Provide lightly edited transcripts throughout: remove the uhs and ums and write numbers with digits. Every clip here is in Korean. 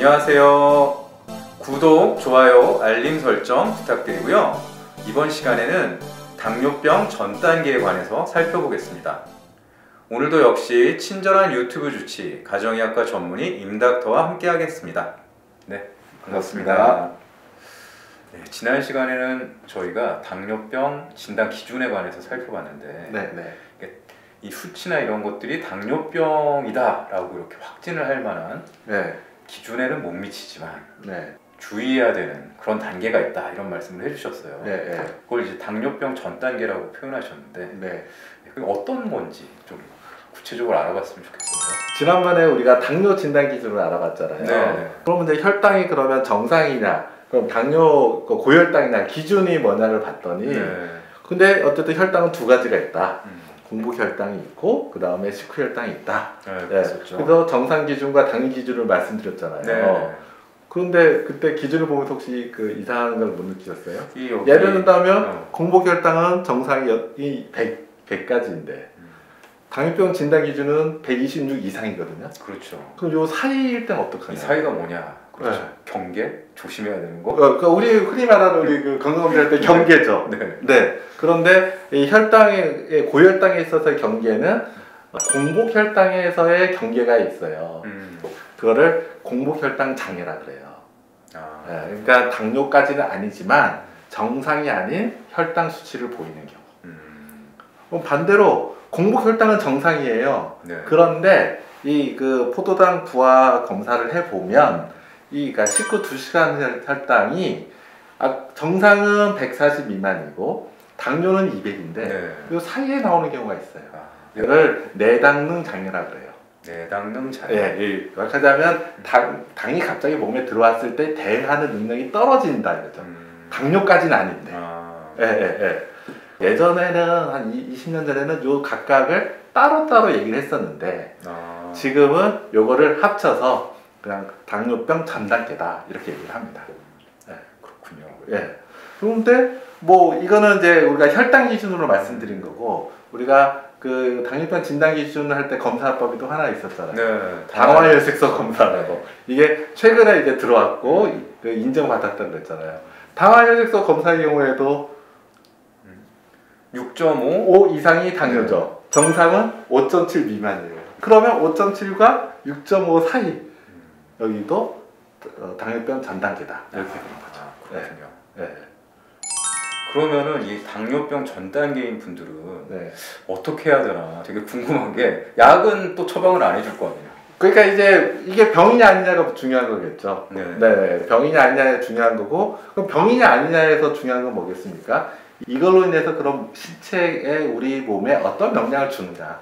안녕하세요. 구독, 좋아요, 알림 설정 부탁드리고요. 이번 시간에는 당뇨병 전 단계에 관해서 살펴보겠습니다. 오늘도 역시 친절한 유튜브 주치 가정의학과 전문의 임닥터와 함께 하겠습니다. 네, 반갑습니다. 네, 지난 시간에는 저희가 당뇨병 진단 기준에 관해서 살펴봤는데 이 수치나 이런 것들이 당뇨병이다 라고 이렇게 확진을 할 만한 기준에는 못 미치지만 주의해야 되는 그런 단계가 있다 이런 말씀을 해주셨어요. 그걸 이제 당뇨병 전 단계라고 표현하셨는데 그게 어떤 건지 좀 구체적으로 알아봤으면 좋겠습니다. 지난번에 우리가 당뇨 진단 기준을 알아봤잖아요. 그러면 이제 혈당이 그러면 정상이냐, 그럼 당뇨 고혈당이냐 기준이 뭐냐를 봤더니 근데 어쨌든 혈당은 두 가지가 있다. 공복 혈당이 있고 그 다음에 식후 혈당이 있다. 그래서 정상 기준과 당일 기준을 말씀드렸잖아요. 그런데 그때 기준을 보면서 혹시 그 이상한 걸 못 느끼셨어요? 예를 든다면 공복 혈당은 정상이 100까지인데 당뇨병 진단 기준은 126 이상이거든요. 그렇죠. 그럼 요 사이일 땐 어떡하냐? 이 사이가 뭐냐? 그렇죠. 경계? 조심해야 되는 거? 그러니까 우리 흔히 말하는 우리 그 건강검진할 때 경계죠. 그런데 이 혈당의 고혈당에 있어서의 경계는 공복 혈당에서의 경계가 있어요. 그거를 공복 혈당 장애라 그래요. 그러니까 당뇨까지는 아니지만 정상이 아닌 혈당 수치를 보이는 경우. 그럼 반대로 공복 혈당은 정상이에요. 그런데 이 그 포도당 부하 검사를 해 보면 그러니까 식후 2시간 혈당이 정상은 140 미만이고 당뇨는 200인데 이 사이에 나오는 경우가 있어요. 이걸 내당능 장애라 그래요. 내당능 장애. 하자면 당이 갑자기 몸에 들어왔을 때 대응하는 능력이 떨어진다 이거죠. 당뇨까지는 아닌데. 예전에는 한 20년 전에는 요 각각을 따로따로 얘기를 했었는데 지금은 요거를 합쳐서 그냥 당뇨병 전 단계다 이렇게 얘기를 합니다. 그렇군요. 그런데 뭐 이거는 이제 우리가 혈당 기준으로 말씀드린 거고 우리가 그 당뇨병 진단 기준을 할 때 검사법이 또 하나 있었잖아요. 당화혈색소 검사라고. 이게 최근에 이제 들어왔고 그 인정받았다고 그랬잖아요. 당화혈색소 검사의 경우에도 6.5 이상이 당뇨죠. 정상은 5.7 미만이에요. 그러면 5.7과 6.5 사이 여기도 당뇨병 전 단계다 이렇게 되는 거죠. 그렇군요. 그러면은 이 당뇨병 전 단계인 분들은 어떻게 해야 되나 되게 궁금한 게 약은 또 처방을 안 해줄 거 아니에요. 그러니까 이제 이게 병이냐 아니냐가 중요한 거겠죠. 병이냐 아니냐가 중요한 거고 그럼 병이냐 아니냐에서 중요한 건 뭐겠습니까? 이걸로 인해서 그럼 신체에 우리 몸에 어떤 영향을 주느냐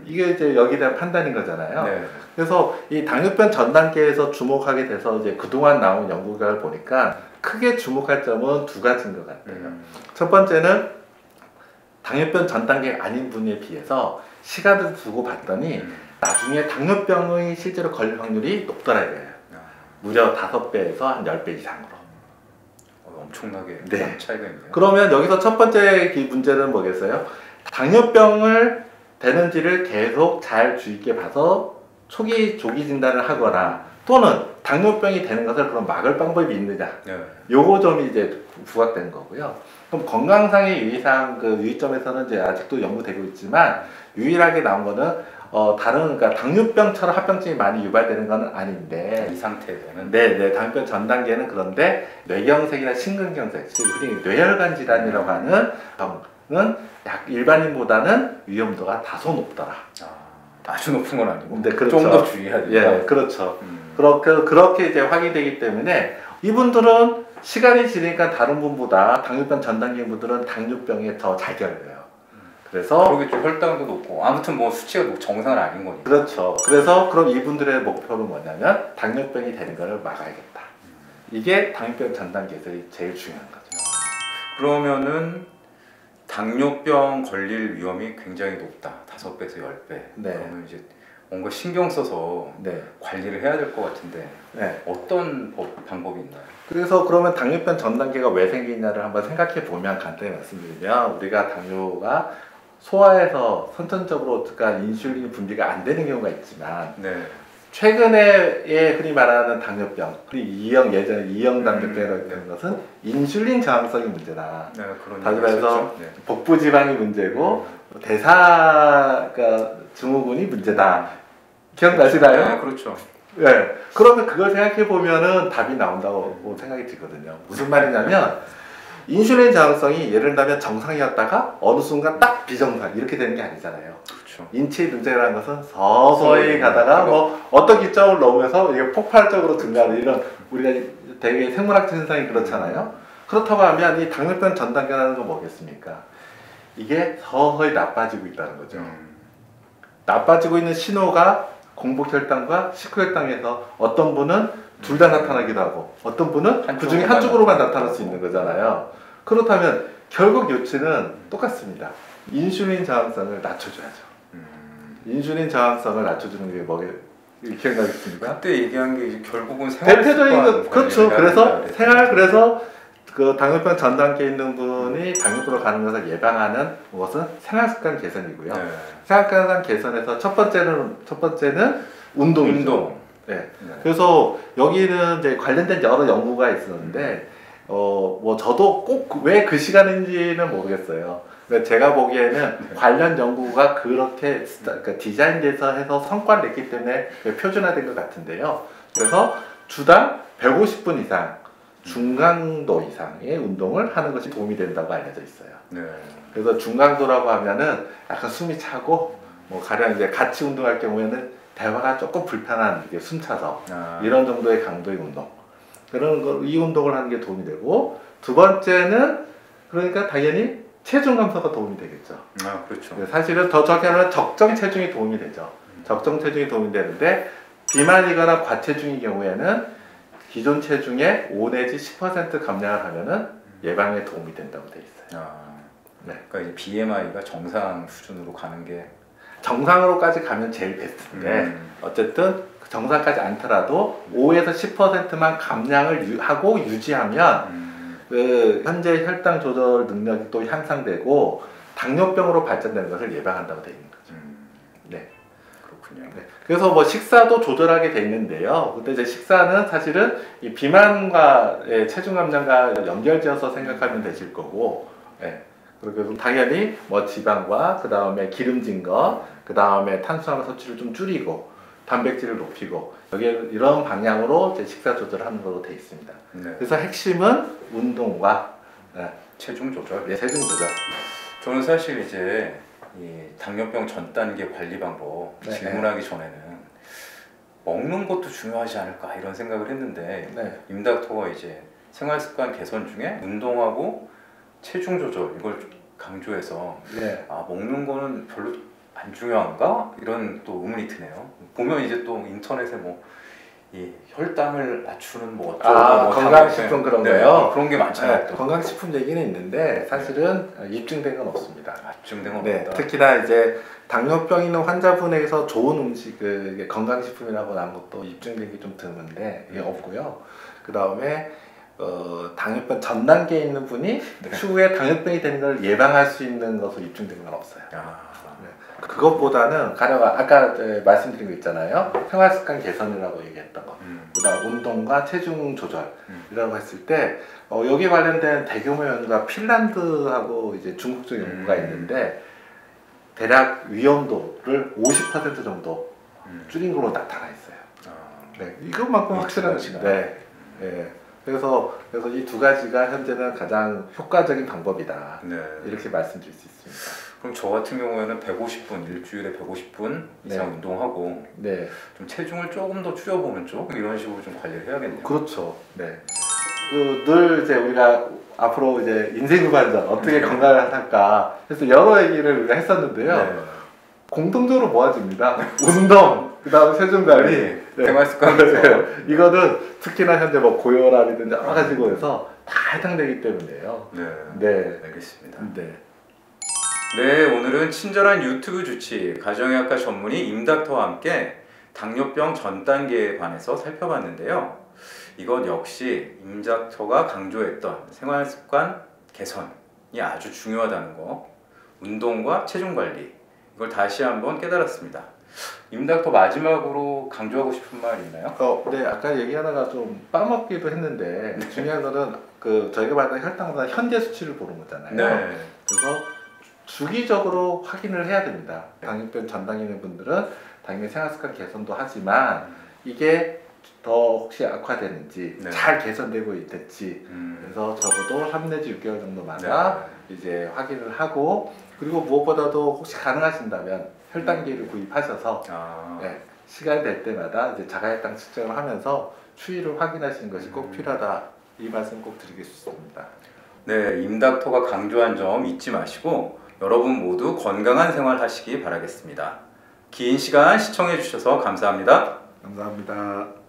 이게 이제 여기에 대한 판단인 거잖아요. 그래서 이 당뇨병 전 단계에서 주목하게 돼서 이제 그동안 나온 연구 결과를 보니까 크게 주목할 점은 두 가지인 것 같아요. 첫 번째는 당뇨병 전 단계가 아닌 분에 비해서 시간을 두고 봤더니 나중에 당뇨병이 실제로 걸릴 확률이 높더라 이거예요. 무려 5배에서 한 10배 이상으로. 엄청나게 차이가 있네요. 그러면 여기서 첫 번째 문제는 뭐겠어요? 당뇨병을 되는지를 계속 잘 주의 있게 봐서 조기 진단을 하거나 또는 당뇨병이 되는 것을 그럼 막을 방법이 있느냐 요거 점이 이제 부각된 거고요. 그럼 건강상의 유의사항 그 유의점에서는 이제 아직도 연구되고 있지만 유일하게 나온 거는 그러니까 당뇨병처럼 합병증이 많이 유발되는 건 아닌데 이 상태에서는 당뇨병 전 단계는 그런데 뇌경색이나 심근경색, 흔히 뇌혈관 질환이라고 하는 병은 일반인보다는 위험도가 다소 높더라. 아주 높은 건 아니고 그렇죠. 좀 더 주의해야 된다. 그렇죠. 그렇게 이제 확인되기 때문에 이분들은 시간이 지나니까 다른 분보다 당뇨병 전 단계 분들은 당뇨병에 더 잘 결려요. 그래서 그러게 좀 혈당도 높고 아무튼 뭐 수치가 정상은 아닌 거니까. 그렇죠. 그래서 그럼 이분들의 목표는 뭐냐면 당뇨병이 되는 것을 막아야겠다. 이게 당뇨병 전 단계에서 제일 중요한 거죠. 그러면은 당뇨병 걸릴 위험이 굉장히 높다. 5배에서 10배. 그러면 이제 뭔가 신경 써서 관리를 해야 될 것 같은데 어떤 방법이 있나요? 그래서 그러면 당뇨병 전 단계가 왜 생기냐를 한번 생각해 보면 간단히 말씀드리면 우리가 당뇨가 소화에서 선천적으로 인슐린 분비가 안 되는 경우가 있지만 최근에 흔히 말하는 당뇨병, 예전에 이형 당뇨병이라고 하는 것은 인슐린 저항성이 문제다. 네, 그런 다시 말해서 복부 지방이 문제고 대사가 증후군이 문제다. 기억나시나요? 네, 그렇죠. 네. 그러면 그걸 생각해 보면은 답이 나온다고 생각이 들거든요. 무슨 말이냐면 인슐린 저항성이 예를 들면 정상이었다가 어느 순간 딱 비정상 이렇게 되는 게 아니잖아요. 그렇죠. 인체 문제라는 것은 서서히 가다가 뭐 어떤 기점을 넘으면서 이게 폭발적으로 증가하는 이런 우리가 되게 생물학적 현상이 그렇잖아요. 그렇다고 하면 이 당뇨병 전 단계라는 건 뭐겠습니까? 이게 서서히 나빠지고 있다는 거죠. 나빠지고 있는 신호가 공복혈당과 식후혈당에서 어떤 분은 둘 다 나타나기도 하고 어떤 분은 그 중에 한쪽으로만 나타날 수 있는 거잖아요. 그렇다면 결국 요치는 똑같습니다. 인슐린 저항성을 낮춰줘야죠. 인슐린 저항성을 낮춰주는 게 뭐게 기억나겠습니까? 그때 얘기한 게 이제 결국은 생활 대표적인 거 그렇죠. 그래서 그래서 그 당뇨병 전 단계에 있는 분이 당뇨병으로 가는 것을 예방하는 것은 생활습관 개선이고요. 네. 생활습관 개선에서 첫 번째는 운동이죠. 네. 그래서 여기는 이제 관련된 여러 연구가 있었는데 뭐 저도 꼭 왜 그 시간인지는 모르겠어요. 제가 보기에는 관련 연구가 그렇게 디자인돼서 해서 성과를 냈기 때문에 표준화된 것 같은데요. 그래서 주당 150분 이상 중강도 이상의 운동을 하는 것이 도움이 된다고 알려져 있어요. 네. 그래서 중강도라고 하면은 약간 숨이 차고 뭐 가령 이제 같이 운동할 경우에는 대화가 조금 불편한 게 숨차서 이런 정도의 강도의 운동 그런 거 이 운동을 하는 게 도움이 되고 두 번째는 그러니까 당연히 체중 감소가 도움이 되겠죠. 그렇죠. 사실은 더 정확하게 적정 체중이 도움이 되죠. 적정 체중이 도움이 되는데 비만이거나 과체중의 경우에는 기존 체중의 5 내지 10% 감량을 하면은 예방에 도움이 된다고 돼 있어요. 네. 그러니까 이제 BMI가 정상 수준으로 가는 게 정상으로까지 가면 제일 베스트인데 어쨌든 정상까지 않더라도 5에서 10%만 감량을 하고 유지하면 그 현재 혈당 조절 능력이 또 향상되고 당뇨병으로 발전되는 것을 예방한다고 되어 있는 거죠. 네. 그렇군요. 네. 그래서 뭐 식사도 조절하게 돼 있는데요. 근데 이제 식사는 사실은 이 비만과 체중 감량과 연결지어서 생각하면 되실 거고, 네. 그리고 당연히 뭐 지방과 그 다음에 기름진 거, 그 다음에 탄수화물 섭취를 좀 줄이고, 단백질을 높이고 여기에 이런 방향으로 이제 식사 조절하는 걸로 돼 있습니다. 네. 그래서 핵심은 운동과 체중 조절. 네, 체중 조절. 저는 사실 이제 이 당뇨병 전 단계 관리 방법 질문하기 전에는 먹는 것도 중요하지 않을까 이런 생각을 했는데 임 닥터가 이제 생활습관 개선 중에 운동하고 체중 조절 이걸 강조해서 먹는 거는 별로 안 중요한가? 이런 또 의문이 드네요. 보면 이제 또 인터넷에 뭐 이 혈당을 낮추는 뭐 어쩌고 건강식품 그런 거요. 그런 게 많잖아요. 건강식품 얘기는 있는데 사실은 입증된 건 없습니다. 입증된 건 없다. 특히나 이제 당뇨병 있는 환자분에게서 좋은 음식, 건강식품이라고 나온 것도 입증된 게 좀 드문데 이게 없고요. 그 다음에 당뇨병 전 단계에 있는 분이 추후에 당뇨병이 되는 걸 예방할 수 있는 것으로 입증된 건 없어요. 그것보다는 가령 아까 말씀드린 거 있잖아요. 생활습관 개선이라고 얘기했던 거. 그다음 운동과 체중 조절이라고 했을 때 여기에 관련된 대규모 연구가 핀란드하고 이제 중국 쪽 연구가 있는데 대략 위험도를 50% 정도 줄인 걸로 나타나 있어요. 네, 이것만큼 확실한 것인데. 그래서 이 두 가지가 현재는 가장 효과적인 방법이다. 이렇게 말씀드릴 수 있습니다. 그럼 저 같은 경우에는 150분, 일주일에 150분 이상 운동하고 좀 체중을 조금 더 줄여보는 쪽 이런 식으로 좀 관리를 해야겠네요. 그렇죠. 네. 늘 이제 우리가 앞으로 이제 인생 후반전 어떻게 건강을 할까 해서 여러 얘기를 우리가 했었는데요. 공통적으로 모아집니다. 운동, 그다음 체중 관리, 생활습관 이거는 특히나 현재 뭐 고혈압이든지 여러 가지고 해서 다 해당되기 때문에요. 알겠습니다. 네, 오늘은 친절한 유튜브 주치 가정의학과 전문의 임 닥터와 함께 당뇨병 전 단계에 관해서 살펴봤는데요. 이건 역시 임 닥터가 강조했던 생활습관 개선이 아주 중요하다는 거, 운동과 체중 관리 이걸 다시 한번 깨달았습니다. 임닥터 마지막으로 강조하고 싶은 말 있나요? 네, 아까 얘기하다가 좀 빠먹기도 했는데 중요한 거는 저희가 말하는 혈당보다 현재 수치를 보는 거잖아요. 네. 그래서 주기적으로 확인을 해야 됩니다. 당뇨병 전당이 있는 분들은 당연히 생활습관 개선도 하지만 이게 더 혹시 악화되는지 네. 잘 개선되고 있는지 그래서 적어도 3 내지 6개월 정도마다 이제 확인을 하고 그리고 무엇보다도 혹시 가능하신다면 혈당계를 구입하셔서 네, 시간 될 때마다 이제 자가혈당 측정을 하면서 추이를 확인하시는 것이 꼭 필요하다. 이 말씀 꼭 드리겠습니다. 네, 임닥터가 강조한 점 잊지 마시고 여러분 모두 건강한 생활 하시기 바라겠습니다. 긴 시간 시청해 주셔서 감사합니다. 감사합니다.